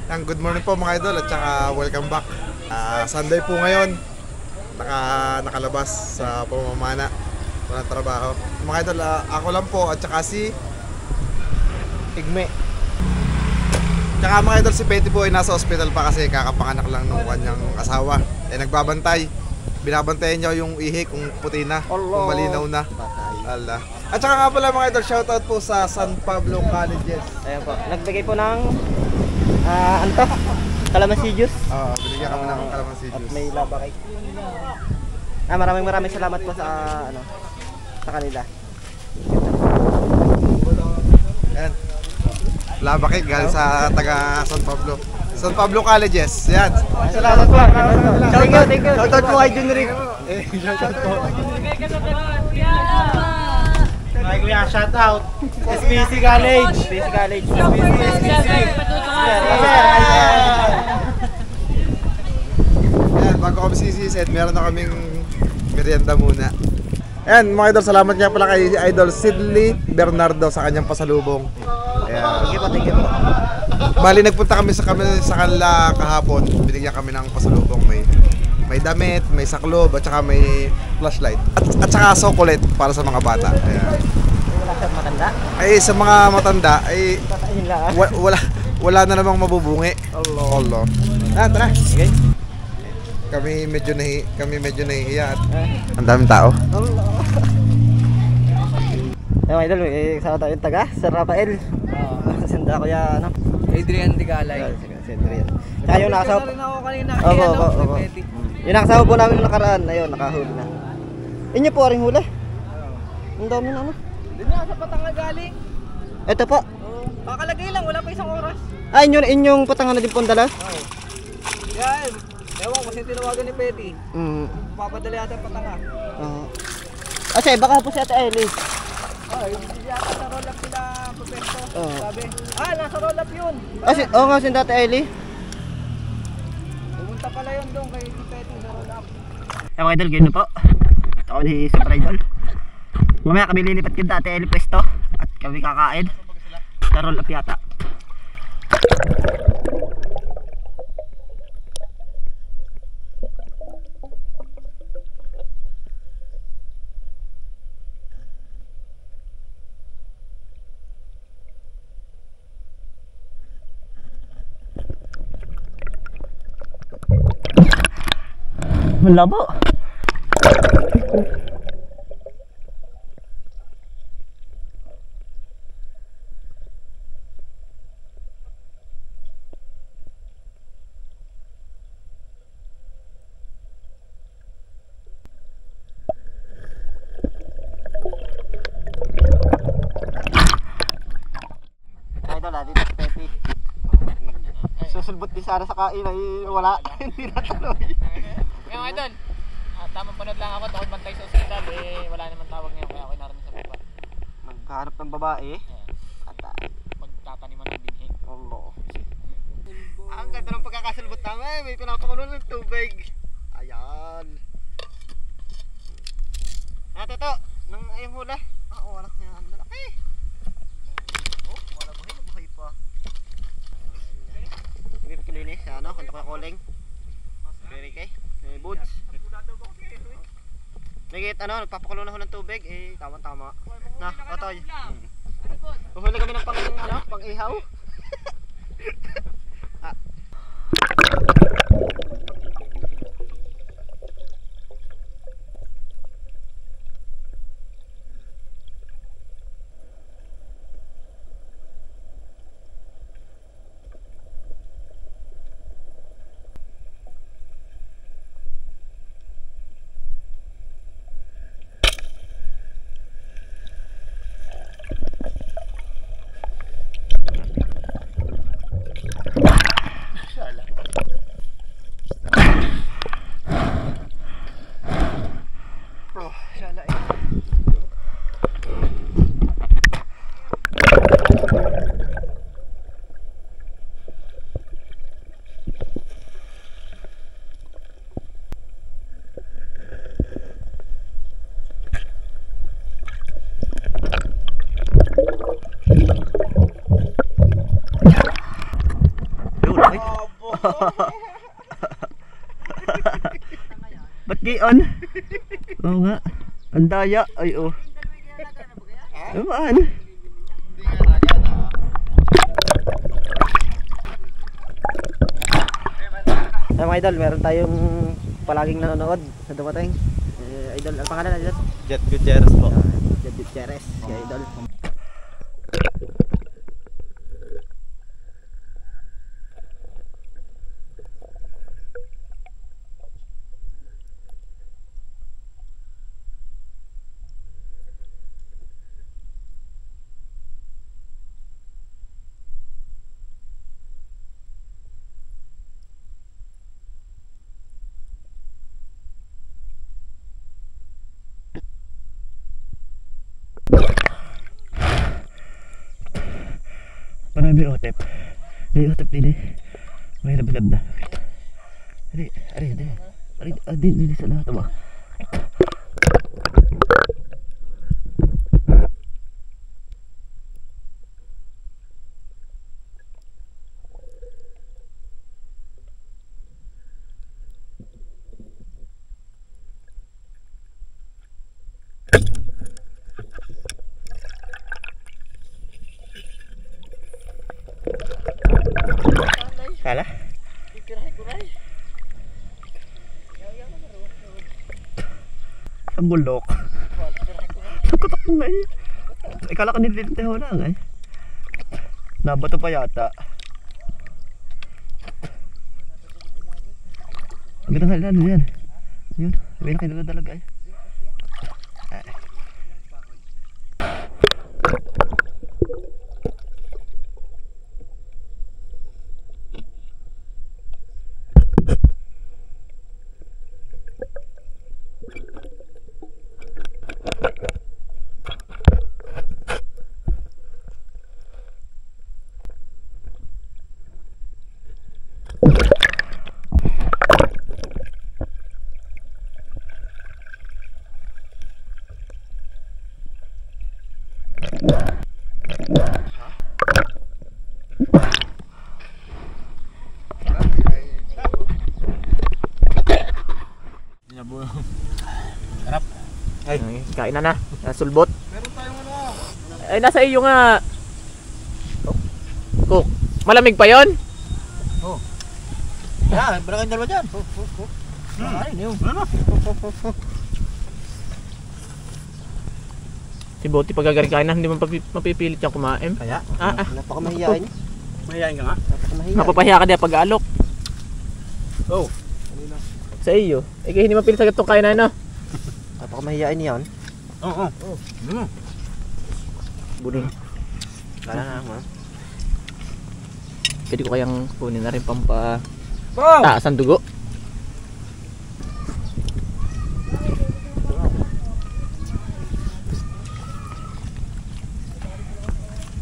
Good morning po mga idol at saka welcome back. Sunday po ngayon. Nakalabas sa pamamana. Walang trabaho. Mga idol, ako lang po at saka si Igme. Tsaka mga idol, si Petty po ay nasa ospital pa kasi kakapanganak lang ng kanyang asawa. Nagbabantay. Binabantayan niya yung ihi kung puti na, kung malinaw na. Allah. At saka nga pala mga idol, shoutout po sa San Pablo Colleges. Ayan po, nagbigay po ng ano to? Kalamansi juice. Binigyan kami ng kalamansi At juice. may laba cake. Maraming salamat po sa sa kanila. Ayan. Laba cake galing sa taga San Pablo. San Pablo Colleges. Yan. Salamat po. Thank you. Shoutout po kay Jun Rick. Shoutout po. Ay kuya, shoutout. SBC College. SBC College. Ayan, bago kami sisisid, meron na kaming merienda muna. Ayan, mga idol, salamat nga pala kay Idol Sidley Bernardo sa kanyang pasalubong. Ayan. Thank you po. Bali, nagpunta kami sa kanila kahapon. Binigyan kami ng pasalubong. May damit, may saklob, at saka may flashlight. At saka chocolate para sa mga bata. Ayan. Wala sa matanda. Ay, sa mga matanda, ay wala na namang mabubungi. Allah. Tara. Okay. Kami medyo nahihiya at ang daming tao. Ayun idol, sa tayo yung taga, Sir Rafael. Sanda ko ya ano? Adrian Digalay. Si Adrian. Kaya yung nakasaw. Rin ako kanina. Opo. Yung nakasawa po namin nung nakaraan, ayun, nakahuli na. Inyo po ring huli? Ang dami na ano? Doon na sa Patanga galing. Ito po. Kakalagay lang, wala pa isang oras. Inyong patangan na din po ang dala? Yan. Ewan ko kasi tinawagan ni Petty. Papadali ata Patanga. Kasi baka po si Ate Ellie. Hindi yata sa roll-up nila Profeso. Oo. Sabi, nasa roll-up yun. Kasi, nga si Ate Ellie. Pumunta pala yun doon kay Petty sa roll-up. Mga idol, ganyan po. Ako ni Super Idol. Mamaya kami lilipat kay Ate Ellie pwesto. At kami kakain. Sa roll up yata. Malabo. Idol, dito si Pepe. Susulbot din sana sa kain ay wala. Hindi natuloy. Ngayon idol, tamang panood lang ako tungkol bantay sa ospital. Wala naman tawag ngayon kaya ako naroon sa baba. Naghanap ng babae. At Pagtataniman ng binhi. Allah. Ang ganda ng pagkakasalbot namin. May pinapakulo ng tubig. Ayan. Toto, nang ayong hula. Wala kaya ang lalaki. Wala buhay pa. Hindi pa kilinis. Kanta ko calling. Very kay. Boots. Nagit nagpapakulo na ho ng tubig. Tama-tama. Na, Otoy. Uhuli kami ng pang-ihaw. Ba't gayon? Oo nga. Ang daya. Ay oh. Naman. Ay mga idol, meron tayong palaging nanonood sa dumating. Idol, ang pangalan na idol? Jet Gutierrez po. Jet Gutierrez, si idol. Marami otep. May otep din eh. May labad na. Ari. Di sa lahat ba? Kala? Ang bulok. Nakatak mo nga eh. Ikala ka nililinteho lang eh. Nabato pa yata. Ang ganda nga lalo yan. Yun, may nakidala-dalaga eh. Sarap. Ay, kain na. Sulbot. Meron tayong ano. Ay, nasa iyo nga. Cook. Malamig pa yon? Oh. Yeah, wala kayong dalawa dyan. Ayun yun. Si Boti pagagaling kain na, hindi mo mapipilit yung kumain. Kaya? Napakamahiyain. Mahihain ka nga? Napakamahihain. Mapapahiya ka din pag alok. Oh. Sa iyo. Eh kaya hindi mapilit sa gatong kain na ano. Napakamahihain yan. Oo. Buling. Wala na naman. Pwede ko kayang kunin na rin taas ang dugo.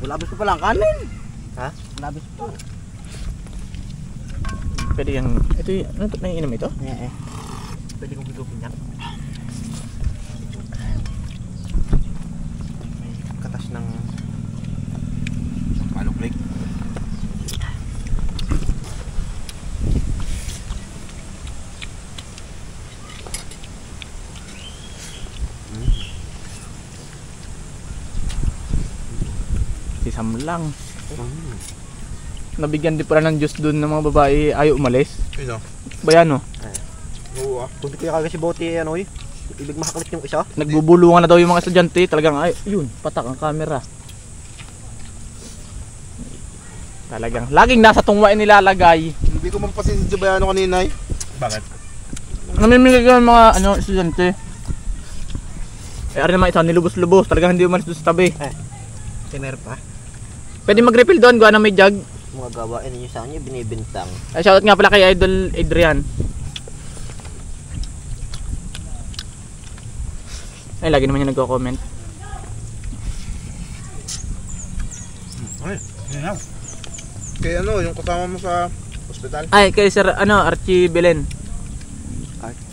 Labis ko palang kanin. Ha? Labis po. Pwede yung, ito yung, ano ito, naiinom ito? Eh. Pwede kong higupin yan. May katas ng manok lake. Sisam lang. Nabigyan din pala ng juice doon ng mga babae ayaw umalis. Sino? Bayano. Oo ah. Kung di kaya kasi bote ano eh. Ibig makakalit yung isa. Nagbubulungan na daw yung mga estudyante. Talagang ay, yun, patak ang camera. Talagang, laging nasa tungwain nilalagay. Hindi ko mampasin si Bayano kanina eh. Bakit? Namimigay yung mga estudyante. Eh, ari naman isa, nilubos-lubos. Talagang hindi umalis doon sa tabi. Tiner pa. Pwede mag-refill doon, gawa na may jug. Mga gawain ninyo sa kanya, binibintang. Ay, shoutout nga pala kay Idol Adrian. Ay, lagi naman yung nagko-comment. Ay, yan. Kaya ano, yung kasama mo sa ospital? Ay, kay Sir, Archie Belen.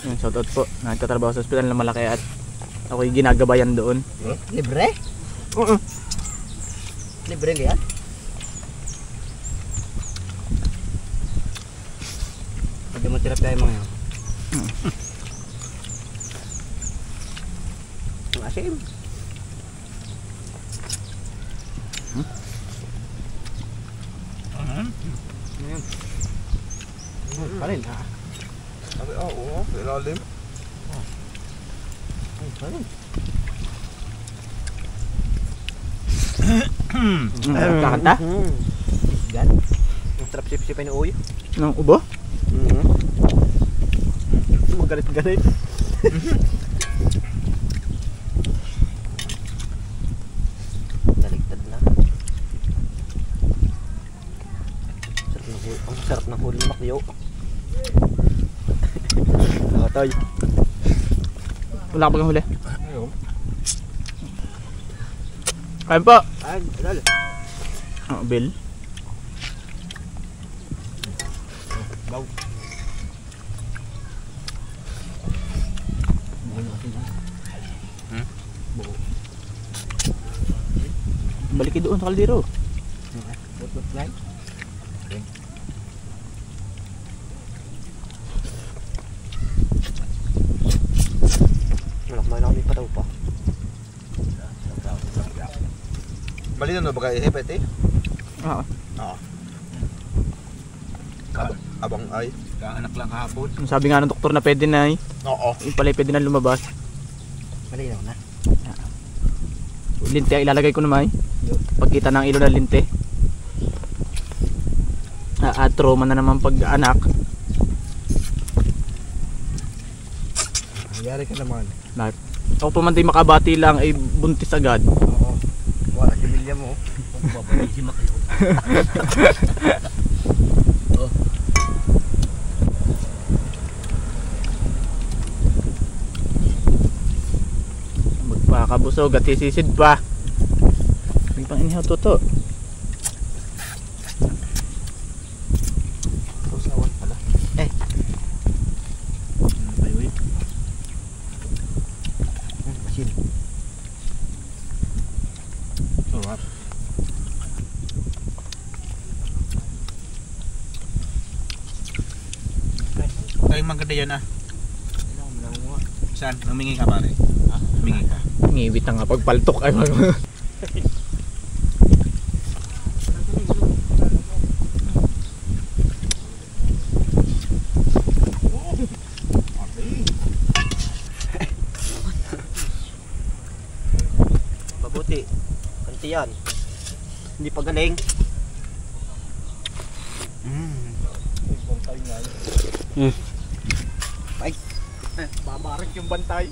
Yung shoutout po. Nagtatrabaho sa ospital na malaki at ako'y ginagabayan doon. Libre? Oo. Libre yan? Hindi mo tilapia yung mga yun. Ang asim. Pa rin ha. Sabi, oo, ilalim. Pa rin. Kakanta? Yan. Ang sarap sip-sipin ng uyo. Ng ubo? Magalit-galit. Naligtad na. Ang sarap ng huli ng bakyo. Toy. Wala ka bagang huli. Ayun. Kain po. Ay, dal. Oh, Bill. Baw. Balik kayo doon sa kaldero. Malakmay na kami pataw pa. Bali na ba kayo hepet eh? Oo. Oo. Abang ay. Kaanak lang kahapon. Sabi nga ng doktor na pwede na Oo. yung pala pwede na lumabas. Malinaw na. Linte ang ilalagay ko naman. Pagkita ng ilo ng linte. Trauma na naman pag anak. Nangyari ka naman. Ako pa man tayo makabati lang ay buntis agad. Oo. Wala si Milya mo. Babayihin mo kayo. Magpakabusog at sisisid pa. May pang inihaw to. Sausawan pala. Masin. Sarap. Tayong maganda yan ah. Saan? Humingi ka pare? Ha? Humingi ka. Ngibit na nga pagpaltok ay mag... Mabuti. Kanti yan. Hindi pa galing. Babarak yung bantay.